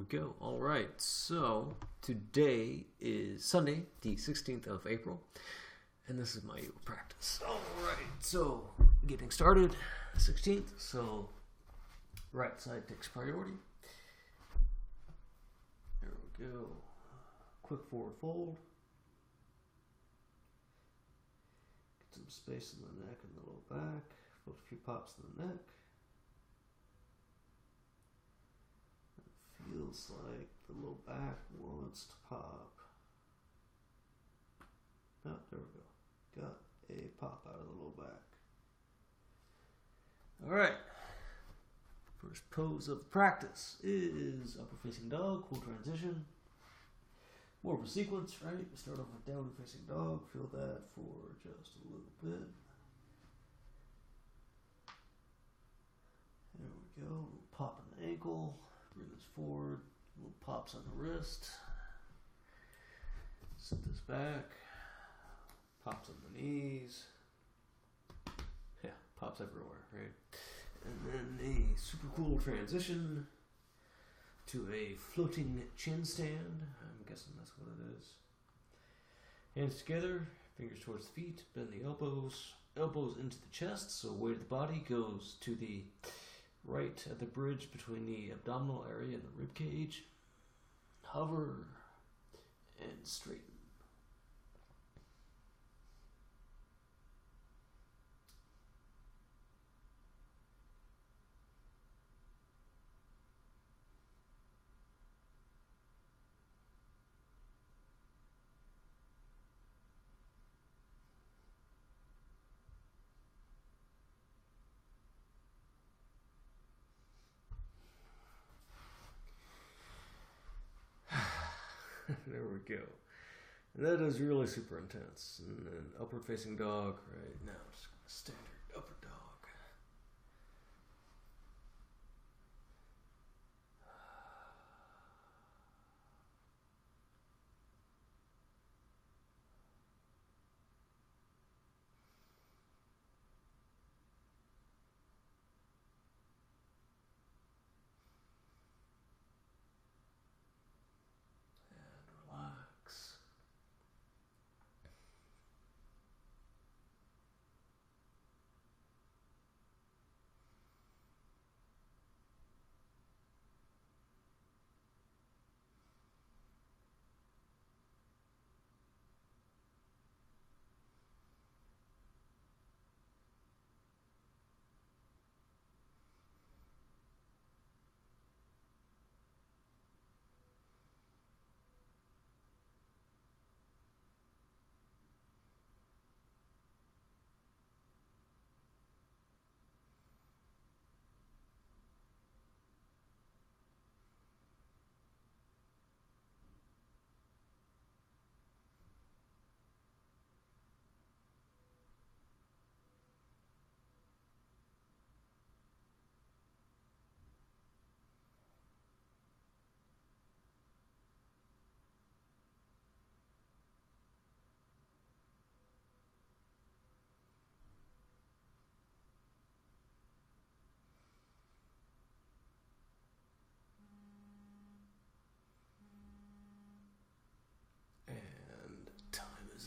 we go. All right, so today is Sunday, the 16th of April, and this is my yoga practice. All right, so getting started, 16th, so right side takes priority. There we go. Quick forward fold. Get some space in the neck and the low back. Feel a few pops in the neck. Feels like the low back wants to pop. Oh, there we go. Got a pop out of the low back. Alright. First pose of the practice is upward facing dog, cool transition. More of a sequence, right? We start off with downward facing dog. Feel that for just a little bit. There we go. Pop in the ankle. Bring this forward, little pops on the wrist. Sit this back. Pops on the knees. Yeah, pops everywhere, right? And then a super cool transition to a floating chin stand. I'm guessing that's what it is. Hands together, fingers towards the feet, bend the elbows. Elbows into the chest, so weight of the body goes to the right at the bridge between the abdominal area and the rib cage. Hover and straighten. There we go. And that is really super intense. And then upward facing dog right now. Just standard upward dog.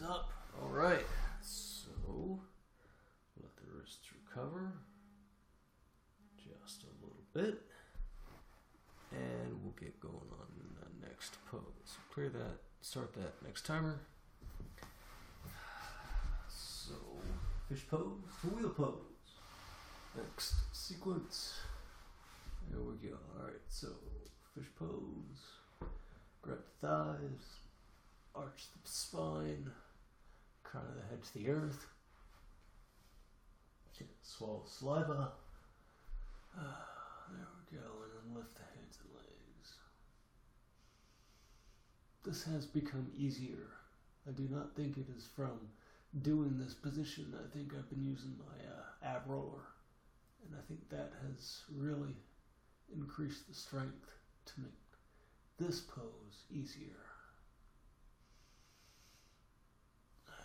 Up. All right. So let the wrists recover just a little bit, and we'll get going on the next pose. Clear that. Start that next timer. So fish pose to wheel pose. Next sequence. There we go. All right. So fish pose. Grab the thighs. Arch the spine. Crown of the head to the earth. Swallow saliva. There we go. And then lift the hands and legs. This has become easier. I do not think it is from doing this position. I think I've been using my ab roller. And I think that has really increased the strength to make this pose easier.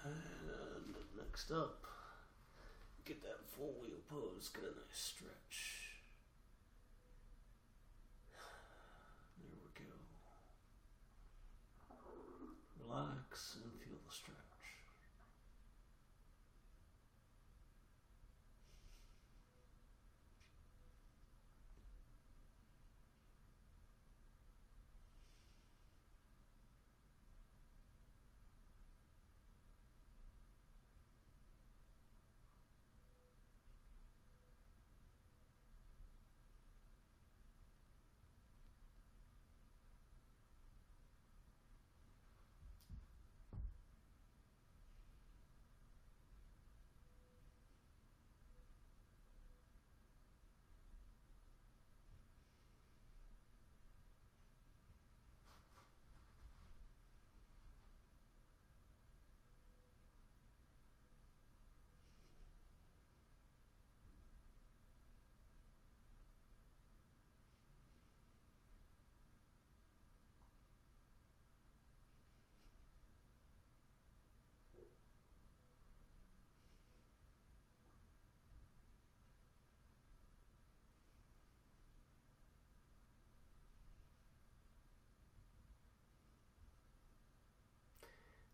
And next up, get that full wheel pose, get a nice stretch. There we go. relax and feel the stretch.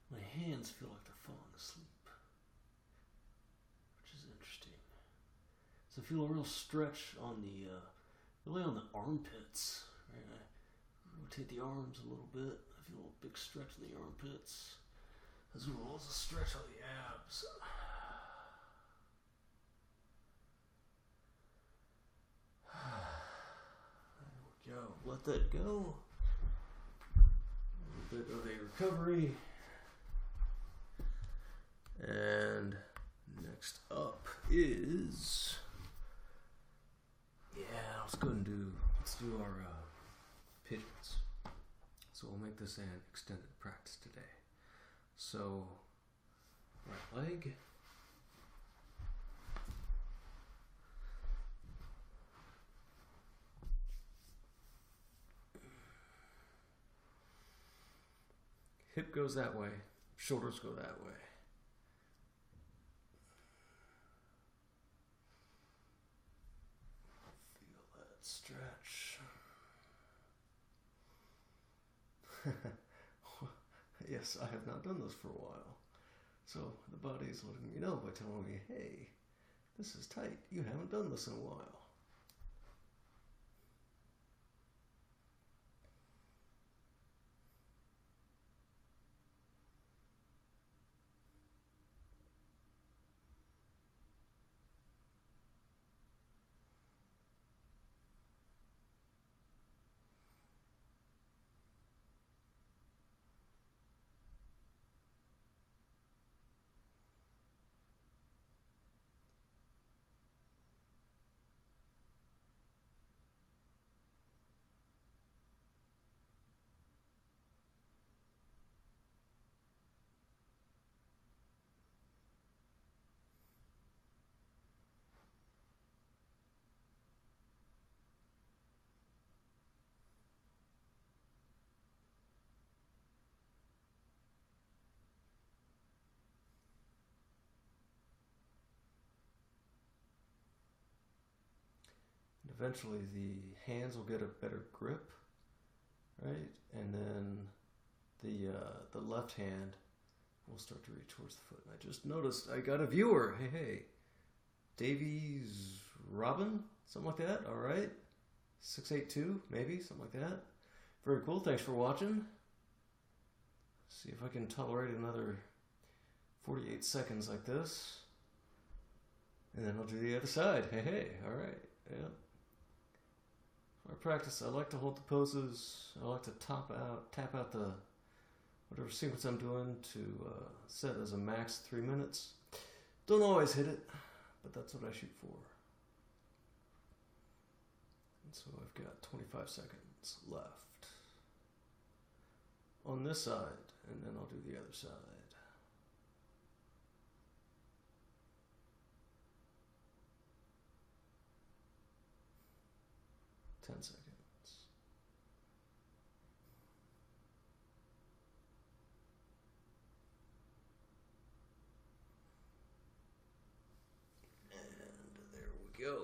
My hands feel like they're falling asleep, which is interesting. So I feel a real stretch on the, really on the armpits. Right? I rotate the arms a little bit. I feel a big stretch in the armpits, as well as a stretch on the abs. There we go. Let that go. A little bit of a recovery. And next up is, let's go and let's do our pigeons. So we'll make this an extended practice today. So, right leg. Hip goes that way, shoulders go that way. Stretch. Yes, I have not done this for a while. So the body is letting me know by telling me, hey, this is tight. You haven't done this in a while. Eventually the hands will get a better grip, right? And then the left hand will start to reach towards the foot. And I just noticed I got a viewer. Hey. Davies Robin? Something like that. All right. 682, maybe. Something like that. Very cool. Thanks for watching. See if I can tolerate another 48 seconds like this. And then I'll do the other side. Hey. All right. Yeah. For practice, I like to hold the poses. I like to tap out the whatever sequence I'm doing to set as a max 3 minutes. Don't always hit it, but that's what I shoot for. And so I've got 25 seconds left on this side, and then I'll do the other side. 10 seconds. And there we go.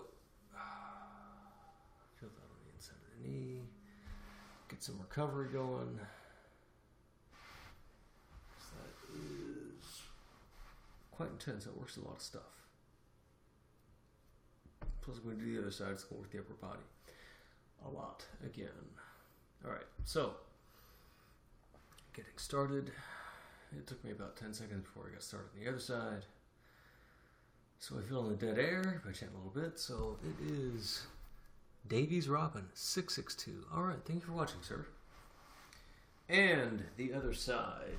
Feel that on the inside of the knee. Get some recovery going. quite intense. That works a lot of stuff. Plus, when we do the other side, it's going to work the upper body a lot again. All right, so getting started. It took me about 10 seconds before I got started on the other side. So I feel in the dead air if I chant a little bit. So it is Davies Robin 662. All right, thank you for watching, sir. And the other side.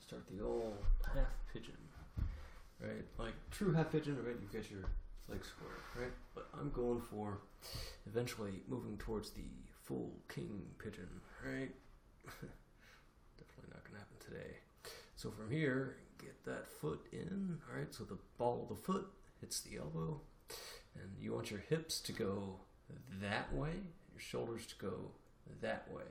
Start the old half pigeon, right? Like true half pigeon, right? You get your legs square, right? But I'm going for eventually moving towards the full king pigeon, right? Definitely not going to happen today. So from here, get that foot in, all right? So the ball of the foot hits the elbow, and you want your hips to go that way, your shoulders to go that way.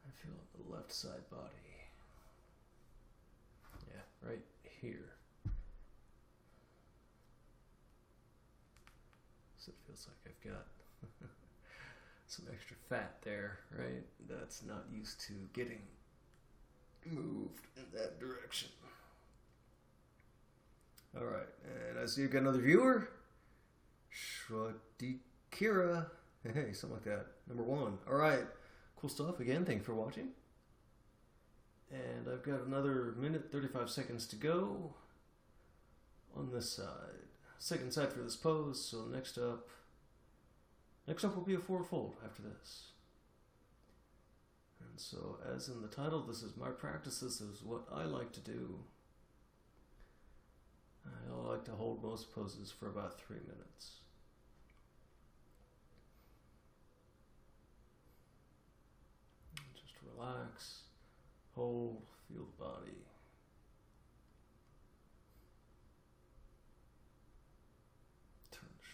I feel the left side body. Yeah, right here. So it feels like I've got some extra fat there, right? That's not used to getting moved in that direction. All right, and I see you've got another viewer. Shwadikira. Hey, something like that. Number 1. All right, cool stuff. Again, thank you for watching. And I've got another minute, 35 seconds to go on this side. Second side for this pose, so next up will be a forward fold after this. And so, as in the title, this is my practice, this is what I like to do. I like to hold most poses for about 3 minutes. Just relax, hold, feel the body.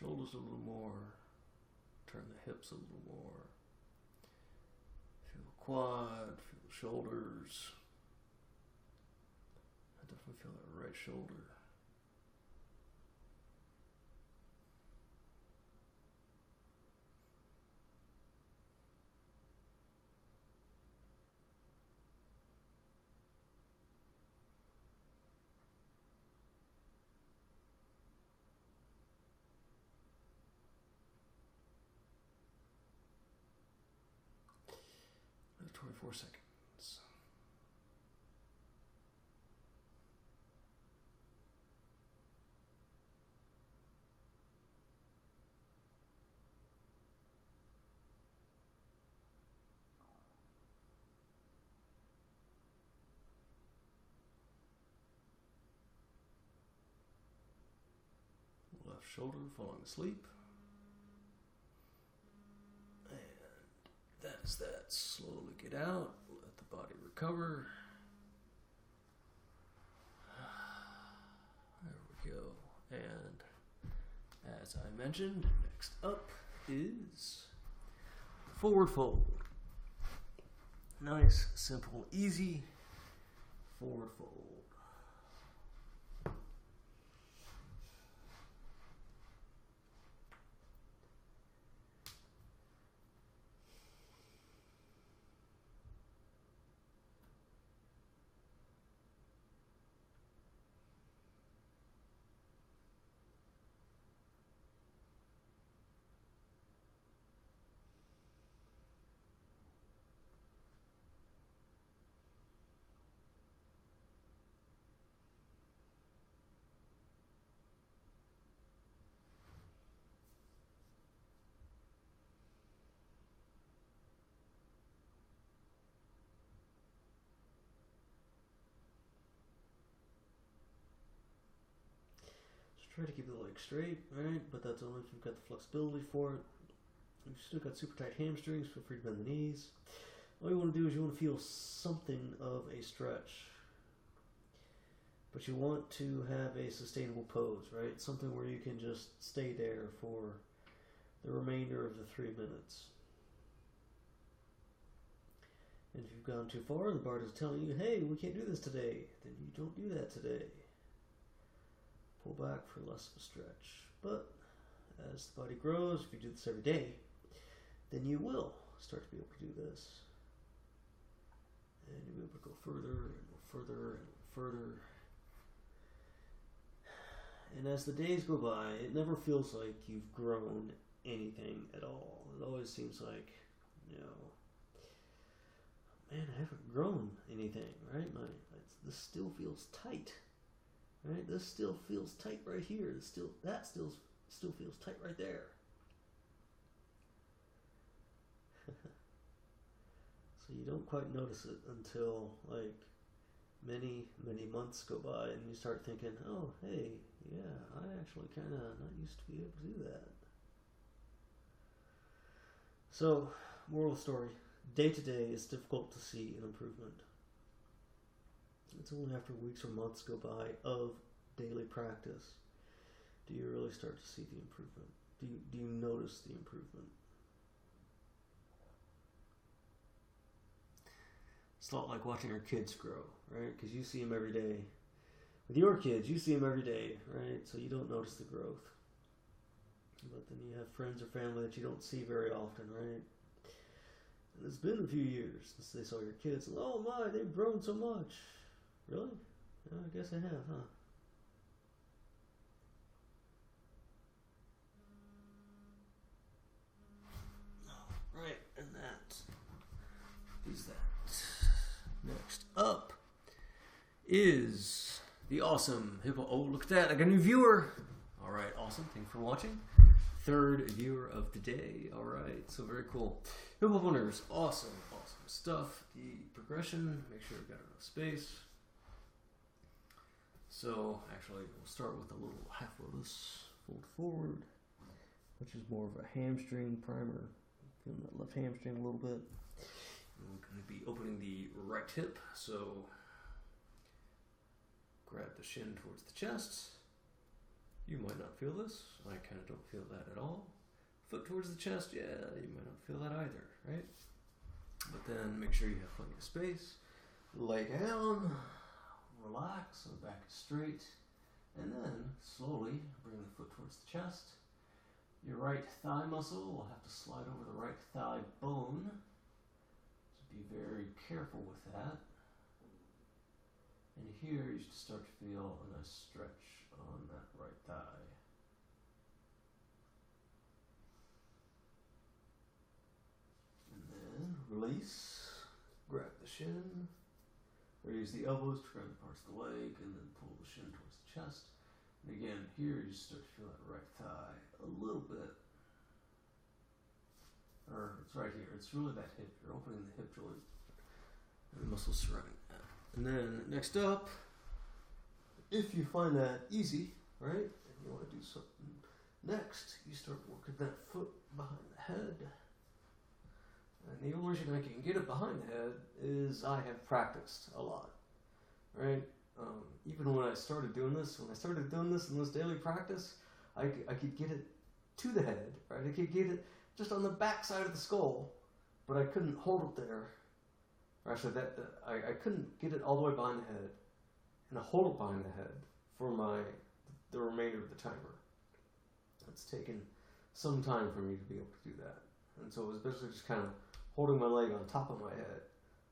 Shoulders a little more, turn the hips a little more, feel the quad, feel the shoulders. I definitely feel that right shoulder. Another 24 seconds. Left shoulder falling asleep. And that is that. Slowly get out. Let the body recover. There we go. And as I mentioned, next up is forward fold. Nice, simple, easy forward fold. Try to keep the leg straight, right? But that's only if you've got the flexibility for it. If you've still got super tight hamstrings, feel free to bend the knees. All you want to do is you want to feel something of a stretch. But you want to have a sustainable pose, right? Something where you can just stay there for the remainder of the 3 minutes. And if you've gone too far, the body is telling you, hey, we can't do this today, then you don't do that today. Pull back for less of a stretch. But as the body grows, if you do this every day, then you will start to be able to do this. And you'll be able to go further and further and further. And as the days go by, it never feels like you've grown anything at all. It always seems like, man, I haven't grown anything, right? This still feels tight, right? This still feels tight right here. That still feels tight right there. So you don't quite notice it until like many months go by, and you start thinking, oh, hey, yeah, I actually kind of not used to be able to do that. So, moral of the story, day to day it's difficult to see an improvement. It's only after weeks or months go by of daily practice do you really start to see the improvement. Do you notice the improvement? It's a lot like watching your kids grow, right? Because you see them every day. With your kids, you see them every day, right? So you don't notice the growth. But then you have friends or family that you don't see very often, right? And it's been a few years since they saw your kids. And, oh my, they've grown so much. Really? Yeah, I guess I have, huh? Right, and that is that. Next up is the awesome Hippo. Oh, look at that. I got a new viewer. All right, awesome. Thanks for watching. Third viewer of the day. All right, so very cool. Hippo owners, awesome stuff. The progression, make sure you've got enough space. So, actually, we'll start with a little half lotus, fold forward, which is more of a hamstring primer. Feeling that left hamstring a little bit. We're going to be opening the right hip, so grab the shin towards the chest. You might not feel this. I kind of don't feel that at all. Foot towards the chest, yeah, you might not feel that either, right? But then make sure you have plenty of space. Lay down, relax, so the back is straight, and then slowly bring the foot towards the chest. Your right thigh muscle will have to slide over the right thigh bone. Be very careful with that. And here you should start to feel a nice stretch on that right thigh. And then release, grab the shin, or use the elbows to grab the parts of the leg, and then pull the shin towards the chest. And again, here you start to feel that right thigh a little bit. Or it's right here. It's really that hip. You're opening the hip joint and the muscles surrounding that. And then next up, if you find that easy, right, and you want to do something next, you start working that foot behind the head. And the only reason I can get it behind the head is I have practiced a lot, right? Even when I started doing this, in this daily practice, I could get it to the head, right? I could get it just on the back side of the skull, but I couldn't hold it there. Or actually, I couldn't get it all the way behind the head and hold it behind the head for the remainder of the timer. It's taken some time for me to be able to do that. And so it was basically just kind of holding my leg on top of my head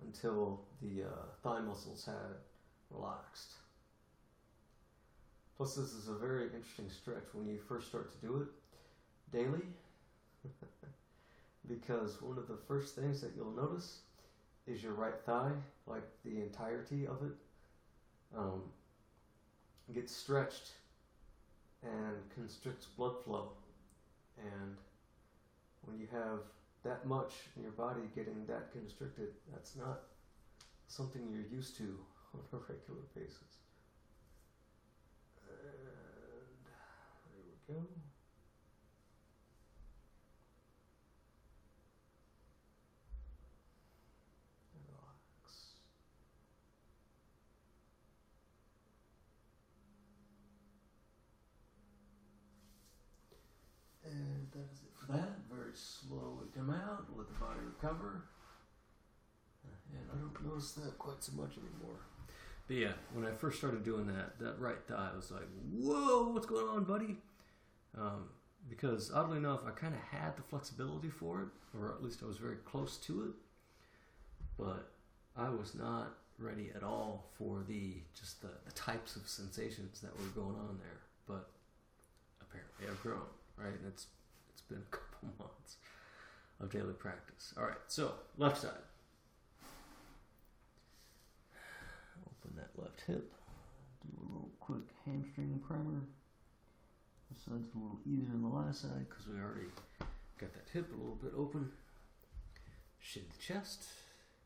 until the thigh muscles had relaxed. Plus, this is a very interesting stretch when you first start to do it daily. Because one of the first things that you'll notice is your right thigh, like the entirety of it, gets stretched and constricts blood flow. And when you have that much in your body getting that constricted, that's not something you're used to on a regular basis. And there we go. And that is it for that. Very slowly come out, let the body recover. And I don't notice that quite so much anymore. But yeah, when I first started doing that right thigh, I was like, whoa, what's going on, buddy? because oddly enough, I kind of had the flexibility for it, or at least I was very close to it, but I was not ready at all for the types of sensations that were going on there. But apparently I've grown, right? And it's been a couple months of daily practice. All right, so left side. Open that left hip. Do a little quick hamstring primer. This side's a little easier than the last side because we already got that hip a little bit open. Shin the chest.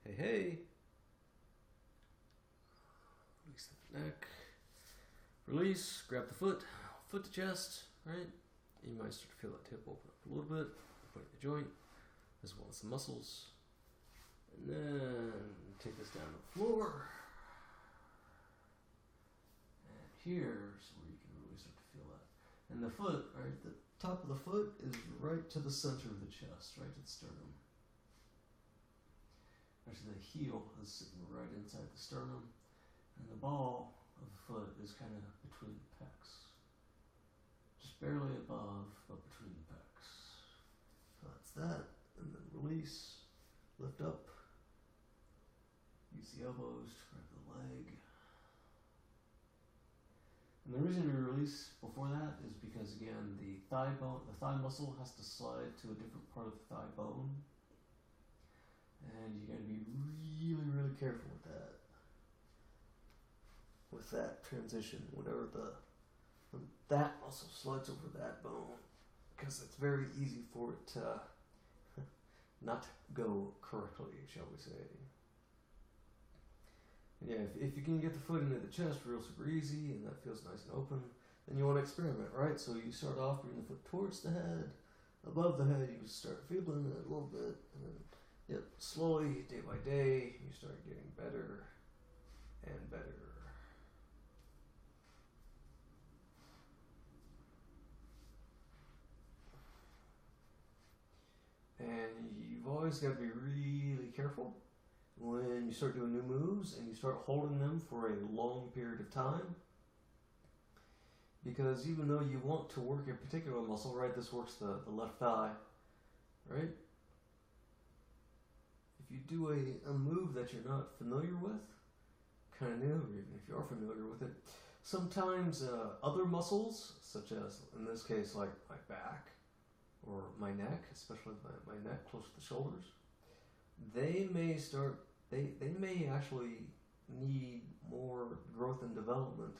Hey, hey. Release the neck. Release. Grab the foot. Foot to chest. Right? You might start to feel that hip open up a little bit. Putting the joint as well as the muscles. And then take this down to the floor. And here's where you can really start to feel that. And the foot, right? The top of the foot is right to the center of the chest, right to the sternum. Actually, the heel is sitting right inside the sternum, and the ball of the foot is kind of between the pecs. Just barely above, but between the pecs. So that's that, and then release, lift up, use the elbows to grab the leg. And the reason we release before that is because, again, the thigh muscle has to slide to a different part of the thigh bone. And you gotta be really, really careful with that. With that transition, whenever when that muscle slides over that bone, because it's very easy for it to not go correctly, shall we say. And yeah, if you can get the foot into the chest real super easy, and that feels nice and open, then you want to experiment, right? So you start off bringing the foot towards the head, above the head, you start feeling it a little bit, and then yep, slowly, day by day, you start getting better and better. And you've always got to be really careful when you start doing new moves and you start holding them for a long period of time. Because even though you want to work a particular muscle, right, this works the left thigh, right? If you do a move that you're not familiar with, kind of new, or even if you are familiar with it, sometimes other muscles, such as, in this case, like my back or my neck, especially my neck close to the shoulders, they may actually need more growth and development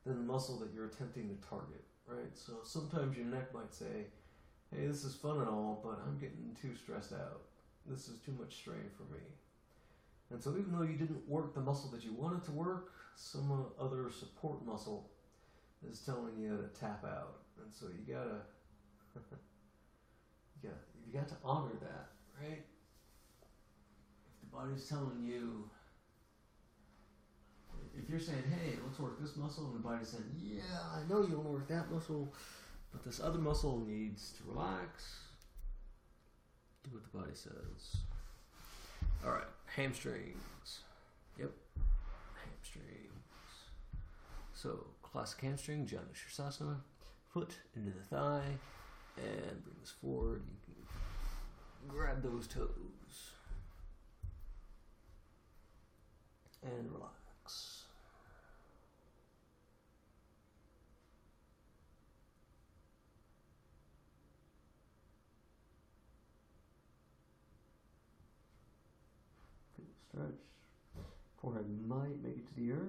than the muscle that you're attempting to target, right? So sometimes your neck might say, hey, this is fun and all, but I'm getting too stressed out. This is too much strain for me. And so even though you didn't work the muscle that you wanted to work, some other support muscle is telling you to tap out. And so you gotta, you got to honor that, right? If the body's telling you, if you're saying, hey, let's work this muscle, and the body's saying, yeah, I know you want to work that muscle, but this other muscle needs to relax, do what the body says. All right, hamstrings. Yep, hamstrings. So, classic hamstring, Janu Shirsasana. Foot into the thigh, and bring this forward. You can grab those toes. And relax. Stretch. Forehead might make it to the earth.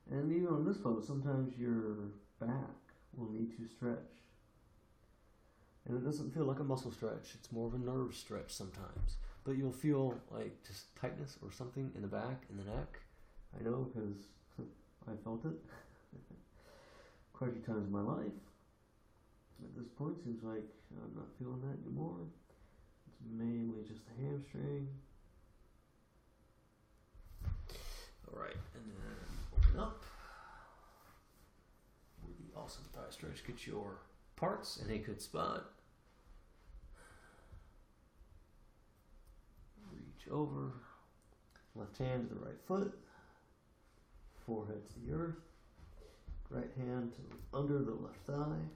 And even on this pose, sometimes your back will need to stretch. And it doesn't feel like a muscle stretch. It's more of a nerve stretch sometimes. But you'll feel like just tightness or something in the back, in the neck. I know because I felt it quite a few times in my life. At this point, it seems like I'm not feeling that anymore. It's mainly just the hamstring. Alright, and then open up. With the awesome thigh stretch, get your parts in a good spot. Reach over. Left hand to the right foot. Forehead to the earth. Right hand to under the left thigh.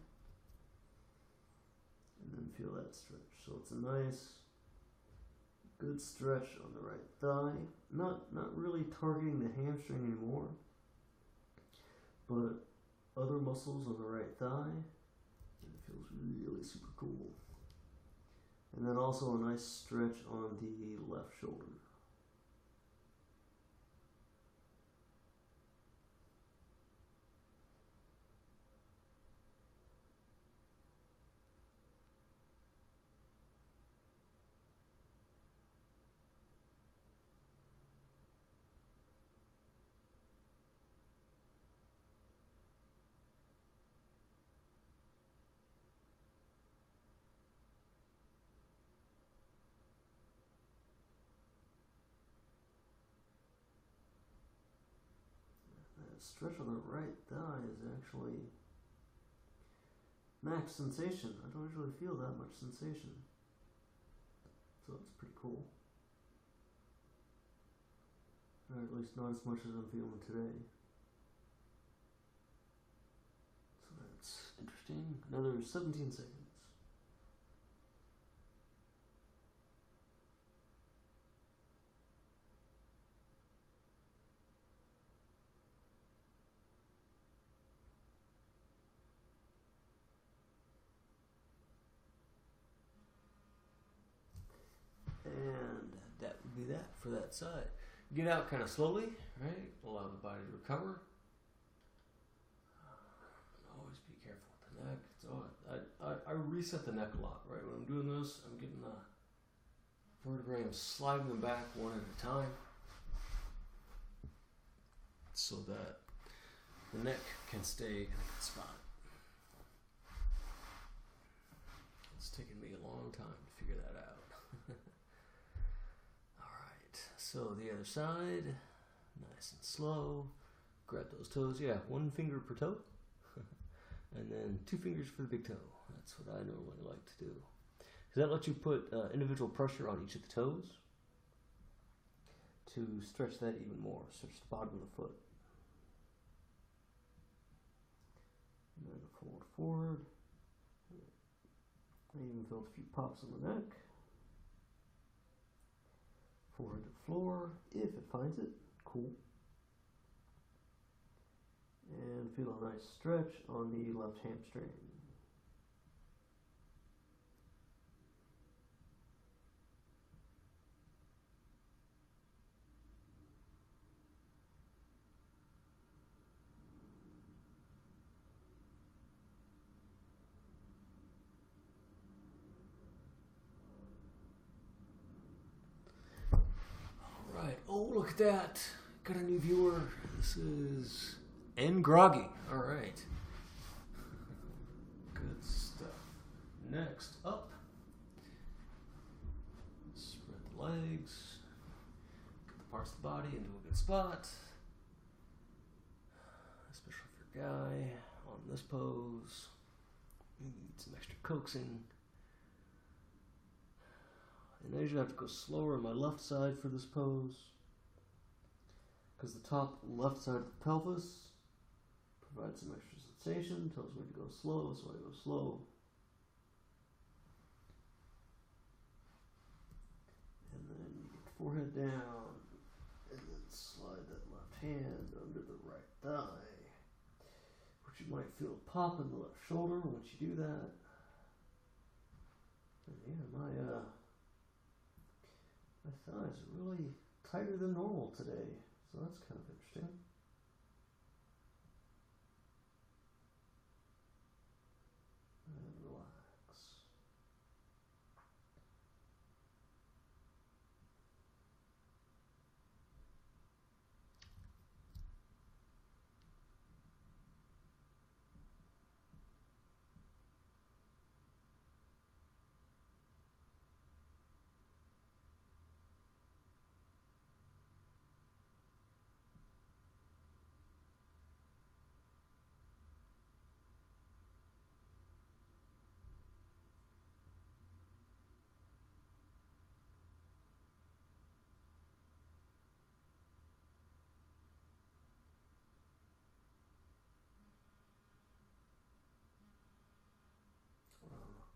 And then feel that stretch. So it's a nice, good stretch on the right thigh. Not really targeting the hamstring anymore, but other muscles on the right thigh. And it feels really super cool. And then also a nice stretch on the left shoulder. Stretch on the right thigh is actually max sensation. I don't usually feel that much sensation, so it's pretty cool. Or at least not as much as I'm feeling today. So that's interesting. Another 17 seconds. And that would be that for that side. Get out kind of slowly, right? Allow the body to recover. Always be careful with the neck. So I reset the neck a lot, right? When I'm doing this, I'm getting the vertebrae, I'm sliding them back one at a time so that the neck can stay in a good spot. It's taken me a long time to figure that out. So the other side, nice and slow. Grab those toes. Yeah, one finger per toe. And then 2 fingers for the big toe. That's what I normally like to do. Because that lets you put individual pressure on each of the toes to stretch that even more. Stretch the bottom of the foot. And then forward. I even felt a few pops on the neck. Forward to the floor, if it finds it. Cool. And feel a nice stretch on the left hamstring. Oh, look at that. Got a new viewer. This is N Groggy. All right. Good stuff. Next up, spread the legs. Get the parts of the body into a good spot. Especially for a guy on this pose. Need some extra coaxing. And I usually have to go slower on my left side for this pose, because the top left side of the pelvis provides some extra sensation, tells me to go slow, so I go slow. And then you get the forehead down, and then slide that left hand under the right thigh, which you might feel a pop in the left shoulder once you do that. And yeah, my thighs are really tighter than normal today, so that's kind of interesting. And relax.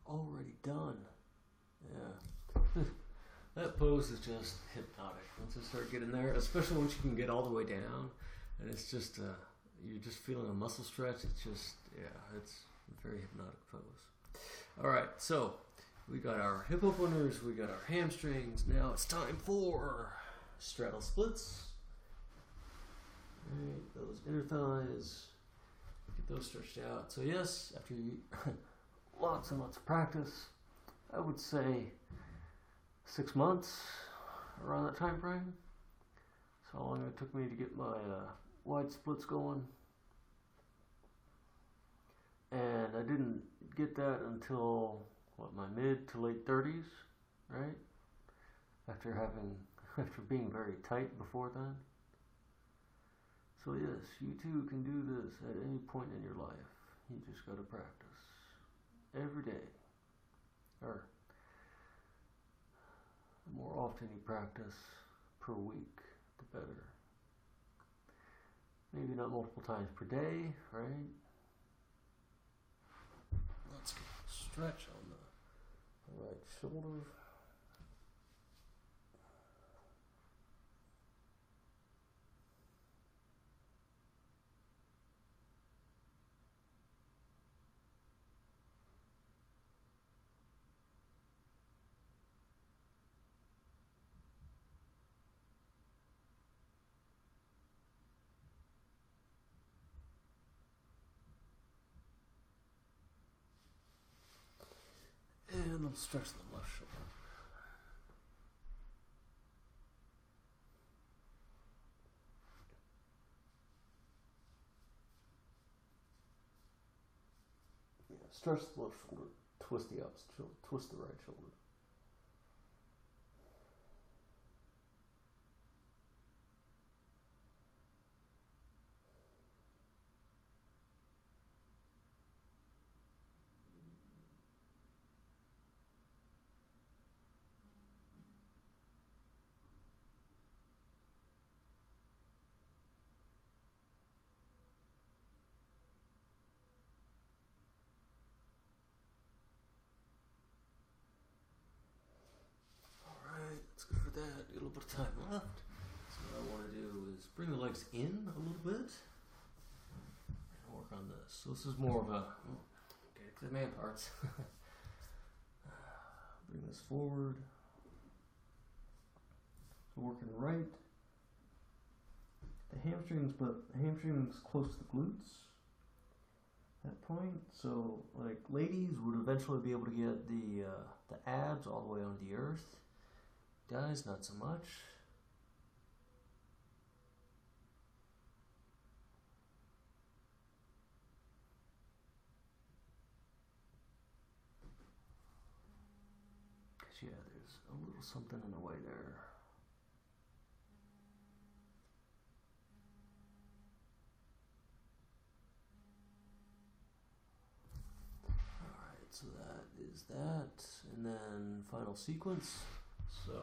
already done. Yeah. That pose is just hypnotic. Once you start getting there, especially once you can get all the way down, and it's just, you're just feeling a muscle stretch. It's just, yeah, it's a very hypnotic pose. All right, so we got our hip openers, we got our hamstrings. Now it's time for straddle splits. All right, those inner thighs, get those stretched out. So yes, after you lots and lots of practice, I would say 6 months, around that time frame. That's how long it took me to get my wide splits going. And I didn't get that until, what, my mid to late 30s, right? After being very tight before then. So yes, you too can do this at any point in your life. You just gotta practice every day. Or the more often you practice per week, the better. Maybe not multiple times per day, right? Let's get a stretch on the right shoulder. And I'll stretch the left shoulder. Yeah, stretch the left shoulder, twist the opposite shoulder, twist the right shoulder. That's good for that. Get a little bit of time left. So what I want to do is bring the legs in a little bit and work on this. So this is more of a get to the man parts. Bring this forward. So working right. The hamstrings, but the hamstrings close to the glutes. That point. So like ladies would eventually be able to get the abs all the way onto the earth. Guys, not so much. Cause yeah, there's a little something in the way there. Alright, so that is that. And then final sequence. So,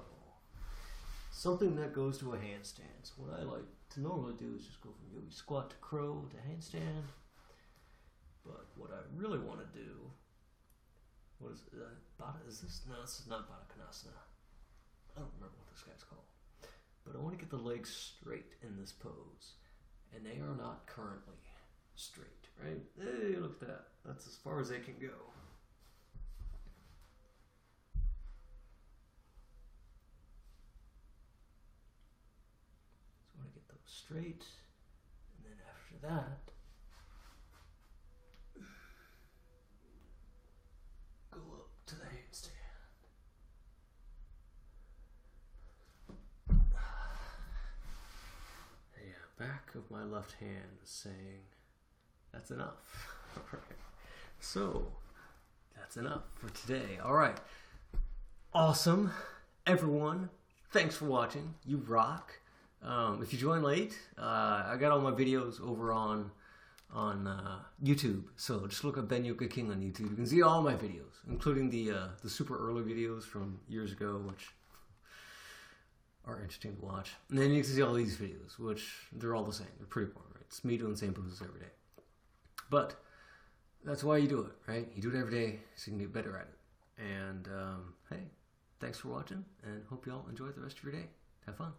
something that goes to a handstand. So what I like to normally do is just go from yogi squat to crow to handstand. But what I really want to do, what is it? Is this? No, this is not Baddha Konasana. I don't remember what this guy's called. But I want to get the legs straight in this pose. And they are not currently straight, right? Hey, look at that. That's as far as they can go. Straight, and then after that, go up to the handstand. Yeah, back of my left hand is saying, that's enough. All right. So, that's enough for today. All right. Awesome. Everyone, thanks for watching. You rock. If you join late, I got all my videos over on YouTube. So just look up Ben Yoka King on YouTube. You can see all my videos, including the super early videos from years ago, which are interesting to watch. And then you can see all these videos, which they're all the same. They're pretty boring, right? It's me doing the same poses every day. But that's why you do it, right? You do it every day so you can get better at it. And hey, thanks for watching, and hope y'all enjoy the rest of your day. Have fun.